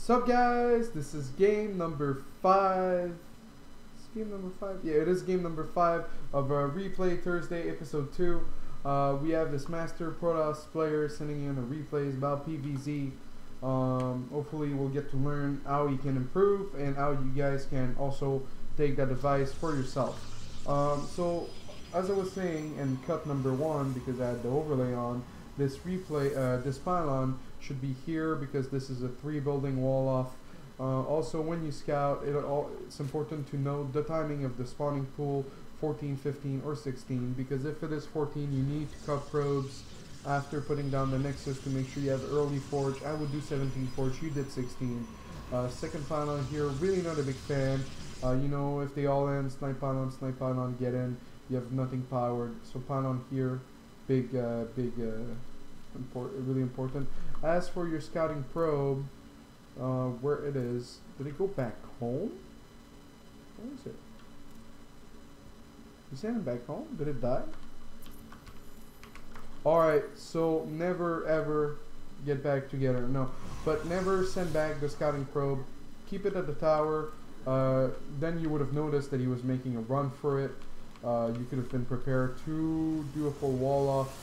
Sup guys, this is game number 5. Is game number 5? Yeah, it is game number 5 of Replay Thursday episode 2. We have this Master Protoss player sending in a replays about PvZ. Hopefully we'll get to learn how he can improve and how you guys can also take that advice for yourself. So as I was saying in cut number 1, because I had the overlay on, this replay, this pylon should be here because this is a 3 building wall off. Also when you scout, it's important to know the timing of the spawning pool, 14, 15 or 16, because if it is 14 you need to cut probes after putting down the nexus to make sure you have early forge. I would do 17 forge, you did 16. Second pylon here, really not a big fan. You know, if they all end, snipe pylon, get in, you have nothing powered. So pylon here, really important. As for your scouting probe, where it is, did it go back home? Where is it? You sent it back home? Did it die? Alright, so never ever get back together. No, but never send back the scouting probe. Keep it at the tower. Then you would have noticed that he was making a run for it. You could have been prepared to do a full wall off,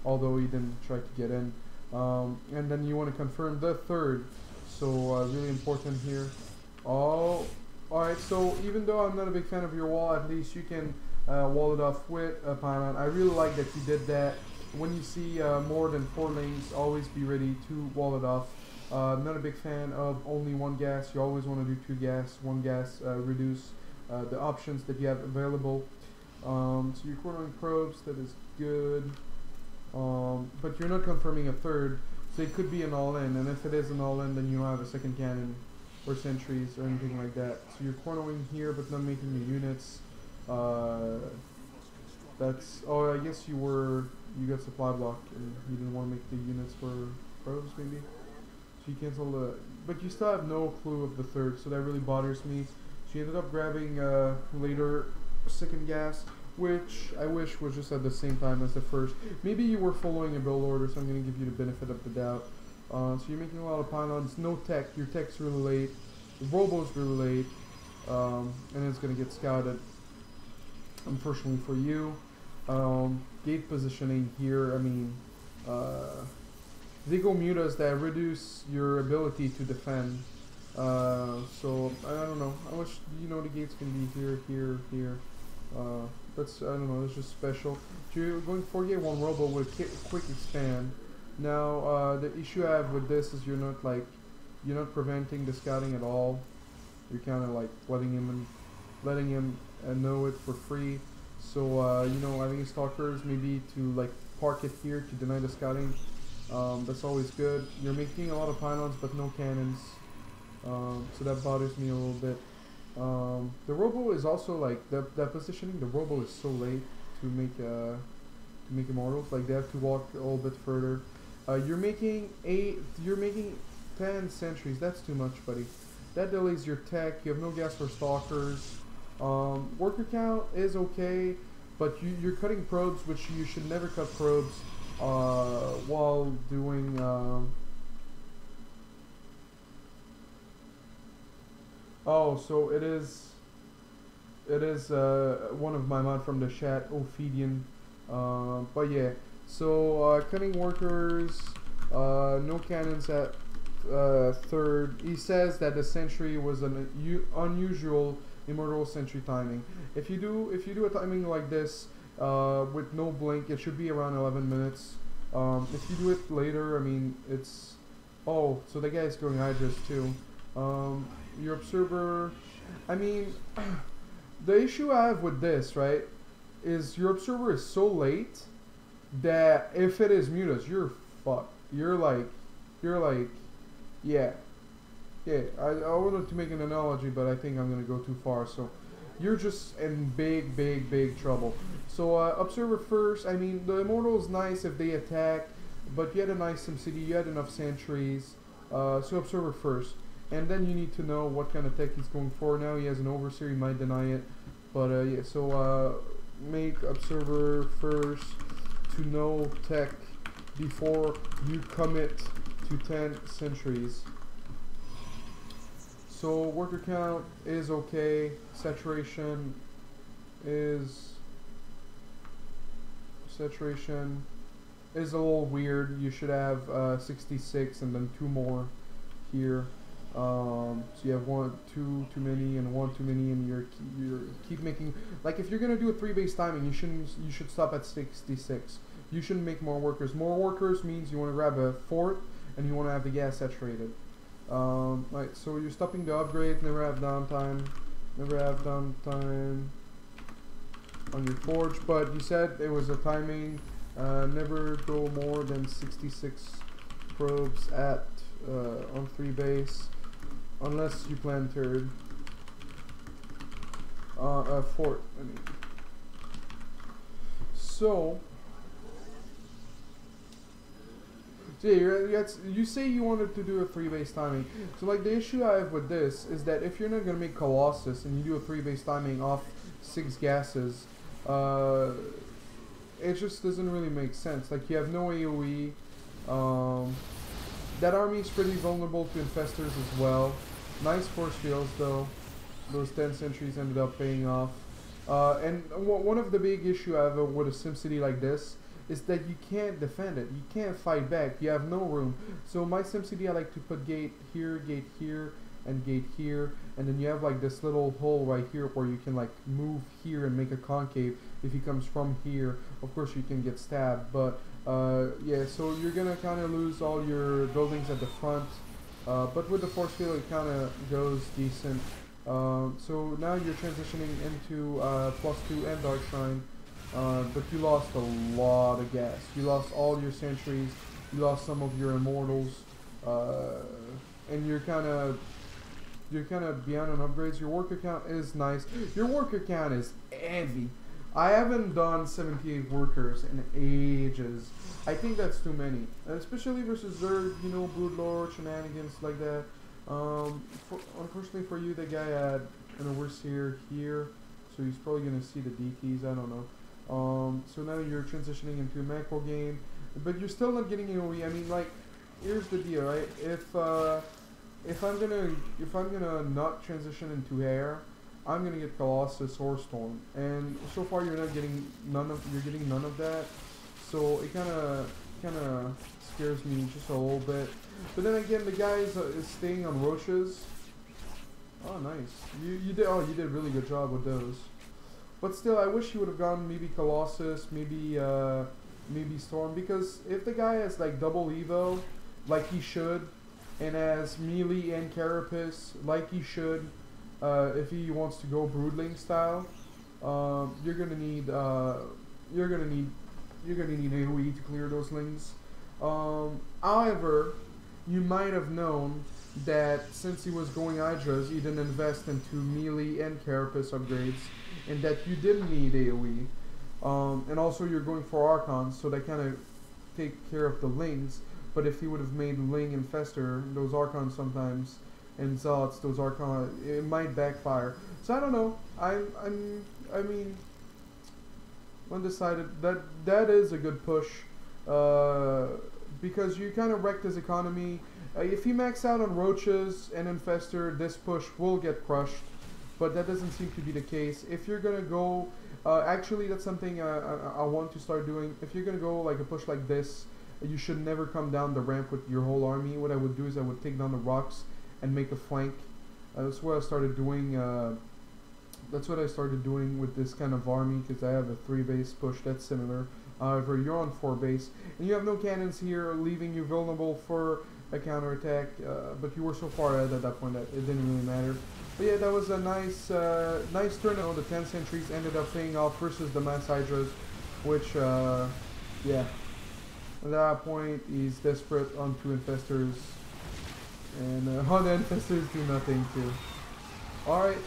although he didn't try to get in. And then you want to confirm the third. So really important here. Oh, alright, so even though I'm not a big fan of your wall, at least you can wall it off with a pylon. I really like that you did that. When you see more than 4 lanes, always be ready to wall it off. Not a big fan of only 1 gas. You always want to do 2 gas, 1 gas, reduce the options that you have available. So you're cornering probes, that is good. But you're not confirming a third, so it could be an all-in, and if it is an all-in, then you don't have a second cannon or sentries or anything like that. So you're cornering here, but not making the units. That's, oh, I guess you got supply block, and you didn't want to make the units for probes, maybe. So you cancel the, but you still have no clue of the third, so that really bothers me. So you ended up grabbing later second gas, which I wish was just at the same time as the first. Maybe you were following a build order, so I'm going to give you the benefit of the doubt. So you're making a lot of pylons, no tech, your tech's really late, the robo's really late, and it's going to get scouted, unfortunately for you. Gate positioning here, I mean, they go mutas that reduce your ability to defend. So I don't know, I wish, you know, the gates can be here, here, here. That's, I don't know, it's just special. So you're going 4K1 robo with quick expand. Now the issue I have with this is you're not preventing the scouting at all. You're kind of like letting him know it for free. So you know, having stalkers maybe to like park it here to deny the scouting, that's always good. You're making a lot of pylons but no cannons, so that bothers me a little bit. The robo is also like that positioning. The robo is so late to make immortals. Like they have to walk a little bit further. You're making 10 sentries. That's too much, buddy. That delays your tech. You have no gas for stalkers. Worker count is okay, but you're cutting probes, which you should never cut probes while doing. Oh, so it is one of my mod from the chat, Ophidian. But yeah, so cutting workers, no cannons at third. He says that the sentry was an unusual immortal sentry timing. If you do a timing like this with no blink, it should be around 11 minutes. If you do it later, I mean, it's, oh, so the guy's going Hydras too. Your observer, I mean, the issue I have with this, right, is your observer is so late that if it is mutas, you're fucked. You're like, yeah. I wanted to make an analogy, but I think I'm gonna go too far. So you're just in big trouble. So observer first. I mean, the immortal is nice if they attack, but you had a nice SimCity, you had enough sentries. So observer first. And then you need to know what kind of tech he's going for. Now he has an overseer, he might deny it. But yeah, so make observer first to know tech before you commit to 10 sentries. So worker count is okay. Saturation is a little weird. You should have 66 and then 2 more here. So you have 1, 2 too many and 1 too many, and you're keep making, like, if you're gonna do a 3 base timing, you should stop at 66. You shouldn't make more workers. More workers means you want to grab a fort and you want to have the gas saturated. Right, so you're stopping the upgrade. Never have downtime. Never have downtime on your forge. But you said it was a timing. Never go more than 66 probes at on 3 base, unless you plan third. Fort, I mean. So yeah, you say you wanted to do a 3 base timing. So like the issue I have with this is that if you're not gonna make Colossus and you do a 3 base timing off 6 gases, it just doesn't really make sense. Like, you have no AoE. That army is pretty vulnerable to infestors as well. Nice force fields though. Those 10 sentries ended up paying off. And one of the big issue I have with a SimCity like this is that you can't defend it. You can't fight back. You have no room. So my SimCity, I like to put gate here, and gate here, and then you have like this little hole right here where you can like move here and make a concave. If he comes from here, of course you can get stabbed, but yeah, so you're gonna kind of lose all your buildings at the front, but with the force field it kind of goes decent. So now you're transitioning into +2 and Dark Shrine, but you lost a lot of gas. You lost all your sentries, you lost some of your immortals, and you're kind of behind on upgrades. Your worker count is nice. Your worker count is heavy. I haven't done 78 workers in ages. I think that's too many, especially versus Zerg, you know, Broodlord, shenanigans like that. Unfortunately for you, the guy had an overseer here, so he's probably gonna see the DTs. I don't know. So now you're transitioning into a macro game, but you're still not getting AoE. I mean, like, here's the deal, right? If I'm gonna not transition into air, I'm gonna get Colossus or Storm, and so far you're getting none of that. So it kind of scares me just a little bit. But then again, the guy is staying on roaches. Oh, nice. You did a really good job with those. But still, I wish you would have gone maybe Colossus, maybe Storm, because if the guy has like double Evo, like he should, and has melee and Carapace, like he should, if he wants to go Broodling style, you're gonna need AoE to clear those lings. However, you might have known that since he was going Hydras, he didn't invest into melee and Carapace upgrades, and that you didn't need AoE. And also you're going for Archons, so they kind of take care of the lings. But if he would have made Ling Infestor, those Archons sometimes, and Zealots, those Archons, it might backfire. So I don't know. I mean, undecided. That is a good push, because you kind of wrecked his economy. If he maxed out on Roaches and Infestor, this push will get crushed. But that doesn't seem to be the case. If you're gonna go, actually that's something I want to start doing. If you're gonna go like a push like this, you should never come down the ramp with your whole army. What I would do is I would take down the rocks and make a flank. That's what I started doing. That's what I started doing with this kind of army, because I have a 3 base push that's similar. However, you're on 4 base and you have no cannons here, leaving you vulnerable for a counterattack. But you were so far ahead at that point that it didn't really matter. But yeah, that was a nice turn. The 10 sentries ended up paying off versus the mass Hydras, which yeah. At that point, he's desperate on 2 infestors, and on the infestors do nothing too. Alright,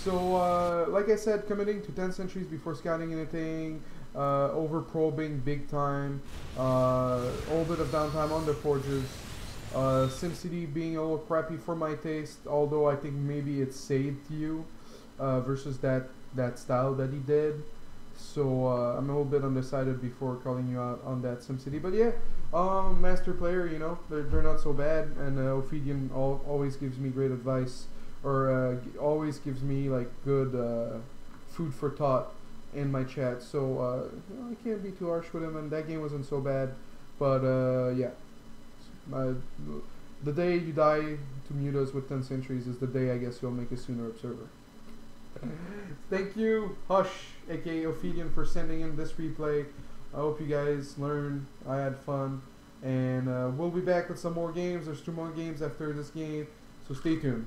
so like I said, committing to 10 sentries before scouting anything, over probing big time, a little bit of downtime on the forges, SimCity being a little crappy for my taste, although I think maybe it saved you versus that style that he did. So I'm a little bit undecided before calling you out on that SimCity. But yeah, master player, you know, they're not so bad, and Ophidian always gives me great advice, or always gives me like good food for thought in my chat. So you know, I can't be too harsh with him, and that game wasn't so bad. But yeah, the day you die to mute us with 10 centuries is the day I guess you'll make a sooner observer. Thank you, Hush, aka Ophidian, for sending in this replay. I hope you guys learned. I had fun, and we'll be back with some more games. There's 2 more games after this game, so stay tuned.